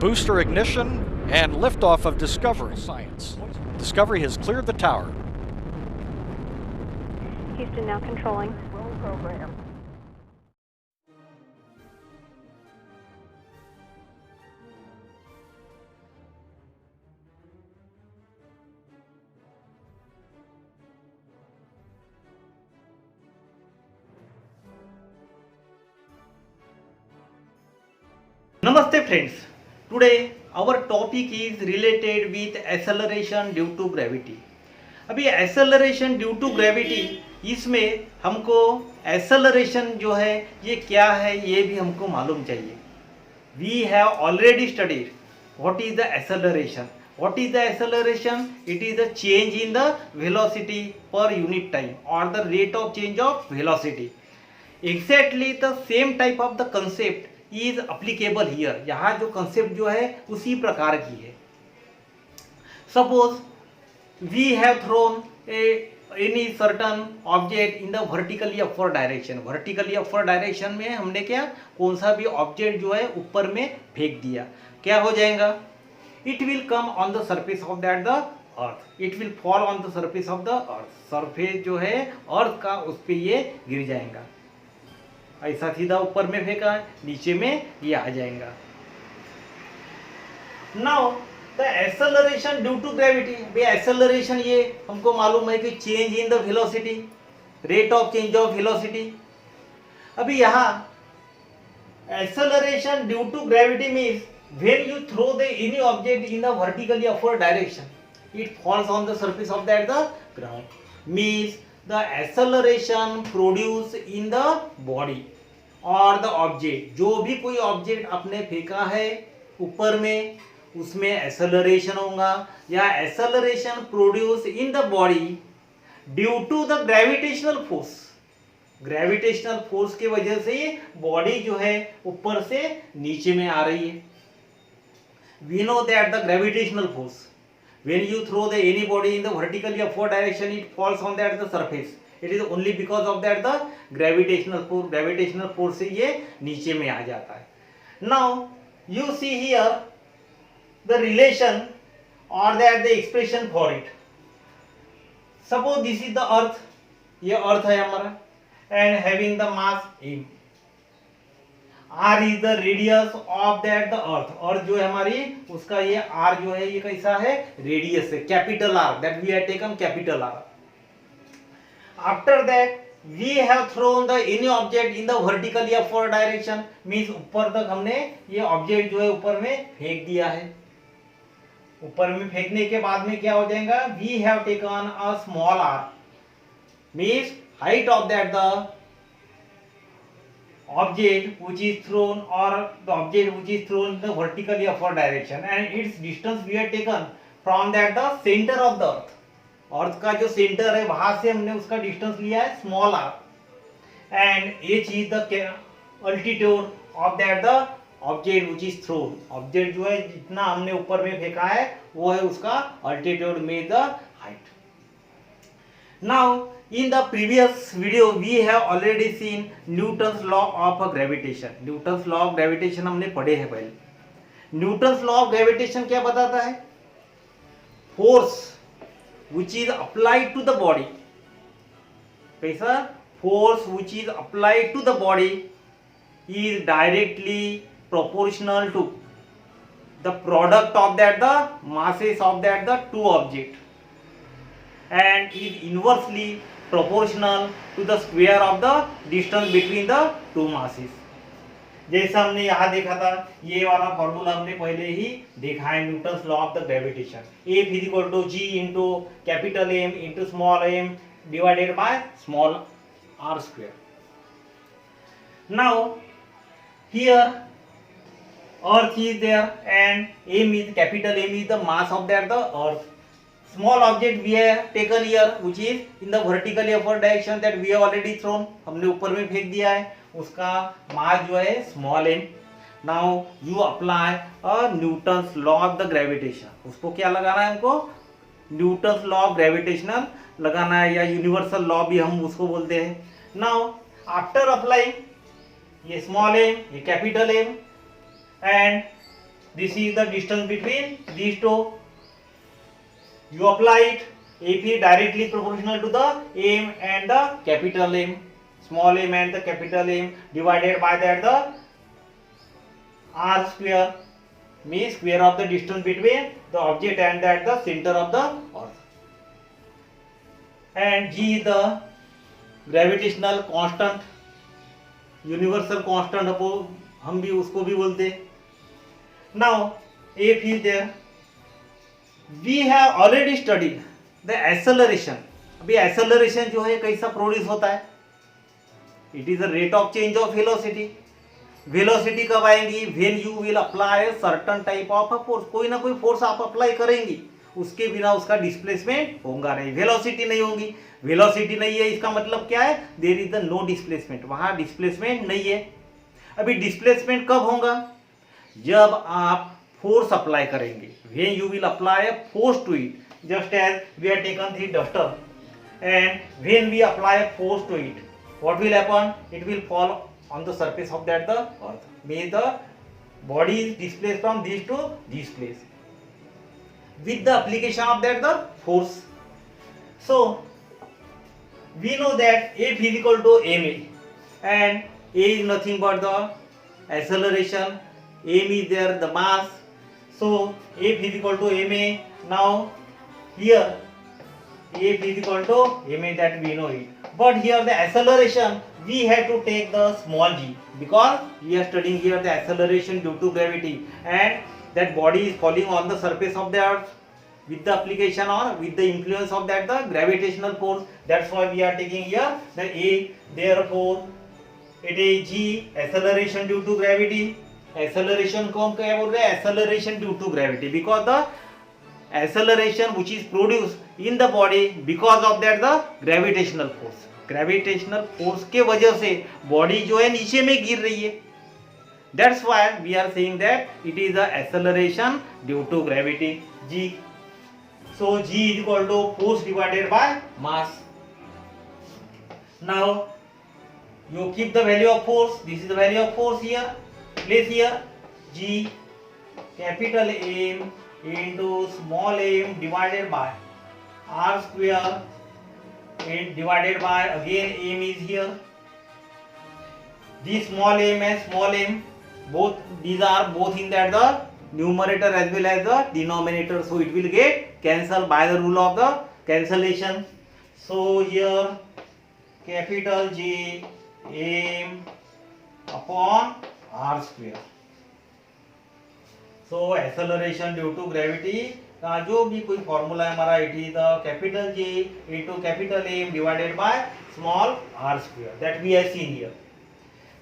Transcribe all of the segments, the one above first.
Booster ignition and liftoff of Discovery Science. Discovery has cleared the tower. Houston now controlling. Roll program. Namaste friends. Today our topic is related with acceleration due to gravity. अभी acceleration due to gravity इसमें हमको acceleration जो है ये क्या है ये भी हमको मालूम चाहिए. We have already studied what is the acceleration. What is the acceleration? It is the change in the velocity per unit time or the rate of change of velocity. Exactly the same type of the concept is applicable here. यहाँ जो concept जो है उसी प्रकार की है. Suppose we have thrown any certain object in the vertically upward direction. Vertically upward direction में हमने क्या कौन सा भी object जो है ऊपर में फेंक दिया, क्या हो जाएगा? It will come on the surface of that the earth. It will fall on the surface of the earth. Surface जो है earth का उस पे ये गिर जाएगा. ऐसा सीधा ऊपर में फेंका है, नीचे में ये आ जाएगा. Now the acceleration due to gravity. भाई एक्सेलरेशन ये हमको मालूम है कि change in the velocity, rate of change of velocity. अभी यहाँ acceleration due to gravity means when you throw the any object in the vertically upward direction it falls on the surface of that the ground. Means the acceleration produced in the body or the object. जो भी कोई object आपने फेंका है ऊपर में उसमें acceleration होगा या acceleration produce in the body due to the gravitational force. Gravitational force की वजह से बॉडी जो है ऊपर से नीचे में आ रही है. We know that the gravitational force when you throw the any body in the vertically upward direction it falls on that the surface. It is only because of that the gravitational force से ये नीचे में आ जाता है. Now you see here the relation or that the expression for it. Suppose this is the earth, ये earth है हमारा and having the mass m. R is the radius of that the earth. और जो है हमारी उसका ये R जो है ये कैसा है रेडियस है, capital R. that we have taken capital R. After that we have thrown the any object in the vertically upward direction means ऊपर तक हमने ये ऑब्जेक्ट जो है ऊपर में फेंक दिया है. ऊपर में फेंकने के बाद में क्या हो जाएगा? We have taken a small r means height of that the object which is thrown or the object which is thrown in the vertically upward direction and its distance we have taken from that the center of the earth. अर्थ का जो centre है वहां से हमने उसका distance लिया है small r and h is the altitude of that the object which is thrown. Object जो है जितना हमने ऊपर में फेंका है वो है उसका altitude में the height. Now in the previous video we have already seen Newton's law of gravitation. Newton's law of gravitation हमने पढ़े हैं पहले. Newton's law of gravitation क्या बताता है? Force which is applied to the body. कैसा? Force which is applied to the body is directly proportional to the product of that the masses of that the two object and is inversely proportional to the square of the distance between the two masses. जैसा हमने यहाँ देखा था ये वाला formula हमने पहले ही देखा है Newton's law of the gravitation. F is equal to G into capital M into small m divided by small r square. Now here earth is there and m is capital M is the mass of that the earth. Small object we have taken here which is in the vertically upward direction that we have already thrown. हमने ऊपर में फेंक दिया है उसका मास जो है small m. Now you apply a Newton's law of the gravitation. उसको क्या लगाना है हमको? न्यूटन्स लॉ ऑफ ग्रेविटेशनल लगाना है या यूनिवर्सल लॉ भी हम उसको बोलते हैं. नाउ आफ्टर अप्लाइंग ये स्मॉल m ये capital M and This is the distance between these two. You apply it. AP directly proportional to the M and the capital M, small m and the capital M, divided by that the R square, means square of the distance between the object and that the center of the earth. And G is the gravitational constant, universal constant हम भी उसको भी बोलते हैं. Now F is there. We have already studied the acceleration. अभी acceleration जो है कैसा प्रोड्यूस होता है? It is the rate of change of velocity. Velocity कब आएंगी? When you will apply a certain type of a force. कोई ना कोई फोर्स आप अप्लाई करेंगी, उसके बिना उसका डिस्प्लेसमेंट होगा नहीं, वेलोसिटी नहीं होगी. वेलोसिटी नहीं है इसका मतलब क्या है? There is the no displacement, वहां डिस्प्लेसमेंट नहीं है. अभी डिस्प्लेसमेंट कब होगा? जब आप फोर्स अप्लाई करेंगे. When you will apply a force to it, just as we have taken the duster, and when we apply a force to it, what will happen? It will fall on the surface of that the earth. Means the body is displaced from this to this place with the application of that the force. So we know that F is equal to ma, and a is nothing but the acceleration, m is there the mass. So F is equal to ma. Now here F is equal to ma, that we know it, but here the acceleration we have to take the small g, because we are studying here the acceleration due to gravity, and that body is falling on the surface of the earth with the application or with the influence of that the gravitational force. That's why we are taking here the a. Therefore it is g, acceleration due to gravity. Acceleration को हम क्या बोल रहे हैं? Acceleration due to gravity, because the acceleration which is produced in the body because of that the gravitational force. Gravitational force के वजह से body जो है नीचे में गिर रही है. That's why we are saying that it is a acceleration due to gravity g. So g is equal to force divided by mass. Now you keep the value of force. This is the value of force here. Place here g capital M into small m divided by r square and divided by again m is here. This small m and small m, both these are both in that the numerator as well as the denominator, so it will get cancelled by the rule of the cancellation. So here capital J m upon r square. So acceleration due to gravity का जो भी कोई formula है हमारा, it is the capital J into capital M divided by small R square, that we have seen here.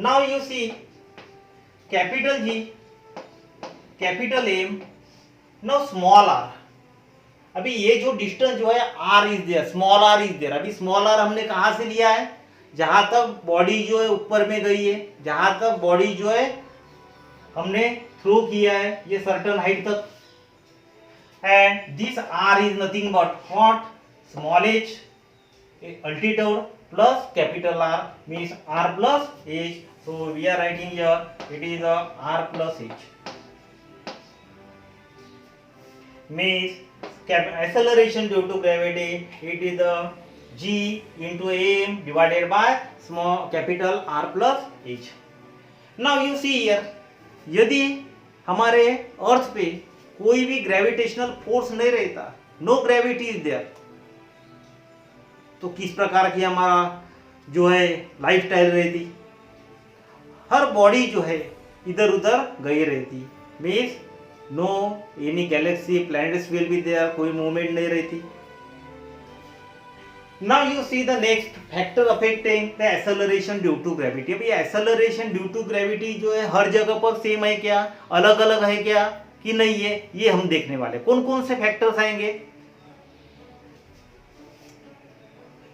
Now you see capital G, capital M, now small R. अभी ये जो distance जो है R is there, small R is there. अभी small R हमने कहाँ से लिया है? जहां तक बॉडी जो है ऊपर में गई है, जहां तक बॉडी जो है हमने थ्रो किया है ये सर्टन हाइट तक. And this r is nothing but what? Small h altitude plus capital R, means r plus h. So we are writing here it is a r plus h, means acceleration due to gravity, it is a g into m divided by small capital R plus h. Now you see here, यदि हमारे अर्थ पे कोई भी gravitational force नहीं रहता, no gravity is there, तो किस प्रकार की हमारा जो है लाइफस्टाइल रहती? हर बॉडी जो है इधर उधर गई रहती, means no any galaxy planets will be there, कोई मूवमेंट नहीं रहती. Now you see the next factor affecting the acceleration due to gravity. अभी एक्सेलरेशन ड्यू टू ग्रेविटी जो है हर जगह पर सेम है क्या, अलग अलग है क्या कि नहीं है, ये हम देखने वाले. कौन कौन से फैक्टर्स आएंगे?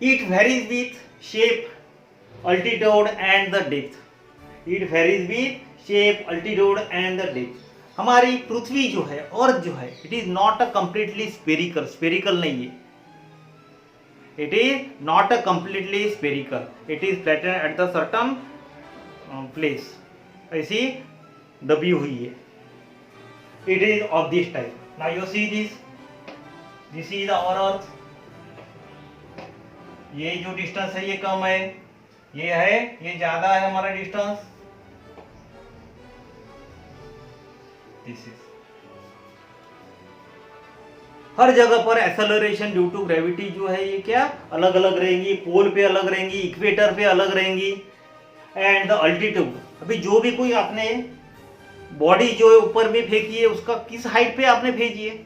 It varies with shape, altitude and the depth. It varies with shape, altitude and the depth. हमारी पृथ्वी जो है, अर्थ जो है, it is not a completely spherical. Spherical नहीं है, it is not a completely spherical. It is flatten at the certain place, ऐसी दबी हुई है. it is of this type. Now you see this is our earth. ये जो distance है ये कम है, ये ज्यादा है हमारा डिस्टेंस. दिस इज हर जगह पर एक्सेलरेशन ड्यू टू ग्रेविटी जो है ये क्या अलग अलग रहेंगी, पोल पे अलग रहेंगी, इक्वेटर पे अलग रहेंगी. एंड द अल्टीट्यूड, अभी जो भी कोई आपने बॉडी जो है ऊपर में फेंकी है उसका किस हाइट पे आपने भेजी है.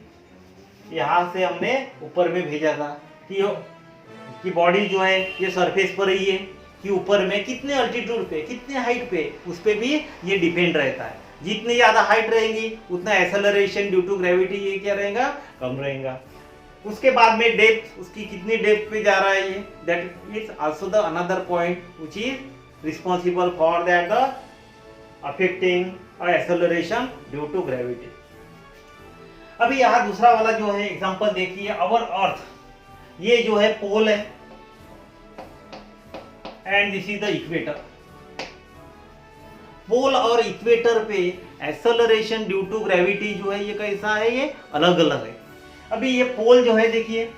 यहाँ से हमने ऊपर में भेजा था कि बॉडी जो है ये सरफेस पर ही है कि ऊपर में कितने अल्टीट्यूड पे, कितने हाइट पे, उस पे भी ये डिपेंड रहता है. जितनी ज्यादा हाइट रहेंगी उतना एक्सेलरेशन ड्यू टू ग्रेविटी ये क्या रहेगा, कम रहेगा. उसके बाद में डेप्थ, उसकी कितनी डेप्थ पे जा रहा है ये, that is also the another point which is responsible for that the affecting acceleration due to gravity. अभी यहाँ दूसरा वाला जो है एग्जांपल देखिए. अवर अर्थ, ये जो है पोल है and this is the equator. Pole और इक्वेटर पे एक्सेलरेशन ड्यू टू ग्रेविटी जो है ये कैसा है, ये अलग अलग है. अभी ये पोल जो है देखिए,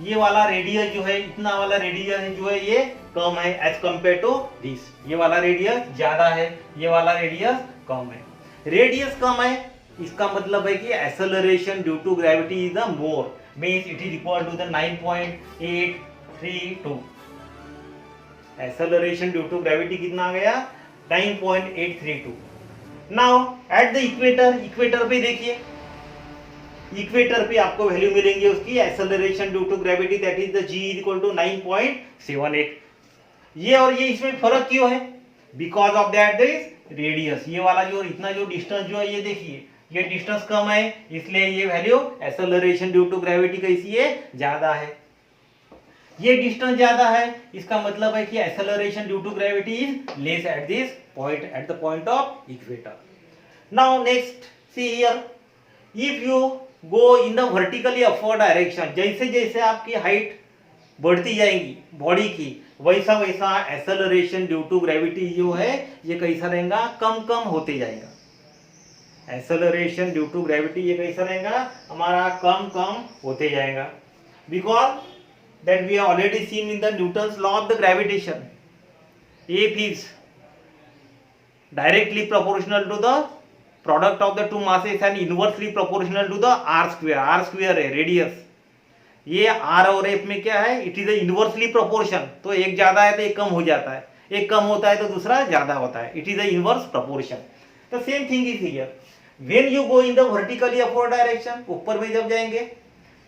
ये वाला रेडियस जो है, इतना वाला रेडियस जो है ये कम है एज कंपेयर टू दिस. ये वाला रेडियस ज्यादा है, ये वाला रेडियस कम है. रेडियस कम है इसका मतलब है कि acceleration due to gravity is the more, means it is equal to the 9.832. Acceleration due to gravity कितना आ गया, 9.832. Now at the equator, equator पे देखिए, इक्वेटर पे आपको वैल्यू मिलेंगे उसकी acceleration due to gravity, that is the g is equal to 9.78. ये और ये इसमें फर्क क्यों है, because of that this radius. ये वाला जो इतना जो डिस्टेंस जो है ये देखिए, ये डिस्टेंस कम है इसलिए ये value acceleration due to gravity कैसी है, ज्यादा है. ये डिस्टेंस ज्यादा है इसका मतलब है कि acceleration due to gravity is less at this point, at the point of equator. Now next see here, if you go in the vertically upward direction, जैसे जैसे आपकी हाइट बढ़ती जाएगी बॉडी की, वैसा वैसा एक्सेलरेशन ड्यू टू ग्रेविटी जो है ये कैसा रहेगा, कम कम होते जाएगा. एक्सेलरेशन ड्यू टू ग्रेविटी ये कैसा रहेगा, हमारा कम कम होते जाएगा. Because that we have already seen in the Newton's law of the gravitation, F is directly proportional to the product of the two masses and inversely proportional to the r square. r square है radius, ये r और f में क्या है, it is a inversely proportion. तो एक ज्यादा है तो एक कम हो जाता है, एक कम होता है तो दूसरा ज्यादा होता है. It is a inverse proportion. The same thing is here. When you go in the vertically upward direction, ऊपर में जब जाएंगे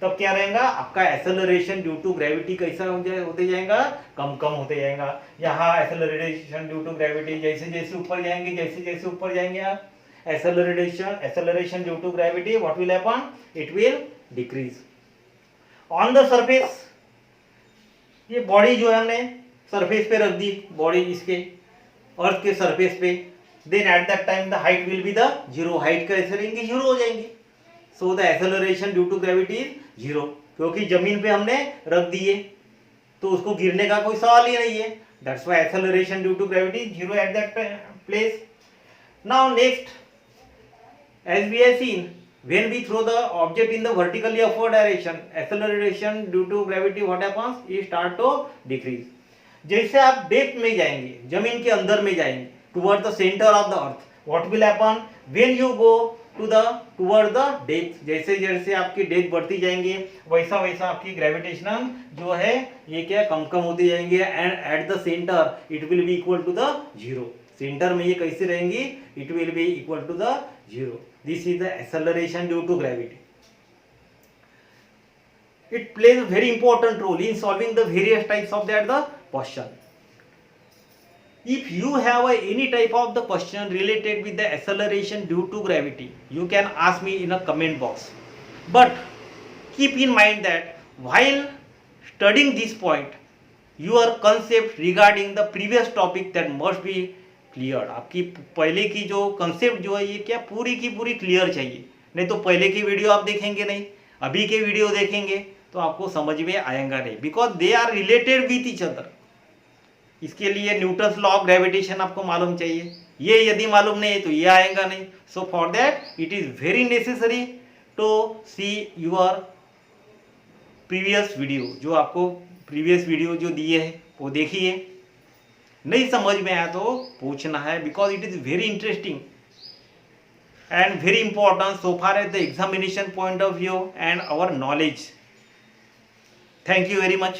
तब क्या रहेगा, आपका एक्सेलरेशन ड्यू टू ग्रेविटी कैसा होते जाएगा, कम कम होते जाएगा. यहाँ एक्सेलरेशन ड्यू टू ग्रेविटी जैसे जैसे ऊपर जाएंगे, जैसे जैसे ऊपर जाएंगे आप, acceleration due to gravity what will happen, it will decrease. On the surface, ये बॉडी जो है हमने सरफेस पे रख दी, बॉडी इसके अर्थ के सरफेस पे, then at that time the height will be the zero. Height कैसे रहेंगी, जीरो हो जाएंगी. So the acceleration due to gravity is zero, क्योंकि जमीन पे हमने रख दिए तो उसको गिरने का कोई सवाल ही नहीं है. That's why acceleration due to gravity zero at that place. Now next, as we have seen, when we throw the object in the vertically upward direction, acceleration due to gravity what happens, it start to decrease. जैसे आप depth में जाएंगे, जमीन के अंदर में जाएंगे, toward the centre of the earth, what will happen, when you go toward the depth, जैसे जैसे आपकी डेप्थ बढ़ती जाएंगे वैसा वैसा आपकी ग्रेविटेशनल जो है ये क्या कम कम होती जाएंगे. And at the centre it will be equal to the zero. Centre में ये कैसे रहेंगी, it will be equal to the zero. This is the acceleration due to gravity. It plays a very important role in solving the various types of that the question. If you have any type of the question related with the acceleration due to gravity, you can ask me in a comment box. But keep in mind that while studying this point, your concept regarding the previous topic that must be clear. आपकी पहले की जो concept जो है ये क्या पूरी की पूरी clear चाहिए, नहीं तो पहले की वीडियो आप देखेंगे नहीं, अभी के वीडियो देखेंगे तो आपको समझ में आएगा नहीं, because they are related with each other. इसके लिए न्यूटन्स लॉ ऑफ ग्रेविटेशन आपको मालूम चाहिए, ये यदि मालूम नहीं है तो ये आएगा नहीं. So for that it is very necessary to see your previous video. जो आपको प्रीवियस वीडियो जो दिए है वो देखिए. नहीं समझ में आया तो पूछना है, because it is very interesting and very important so far as the examination point of view and our knowledge. Thank you very much.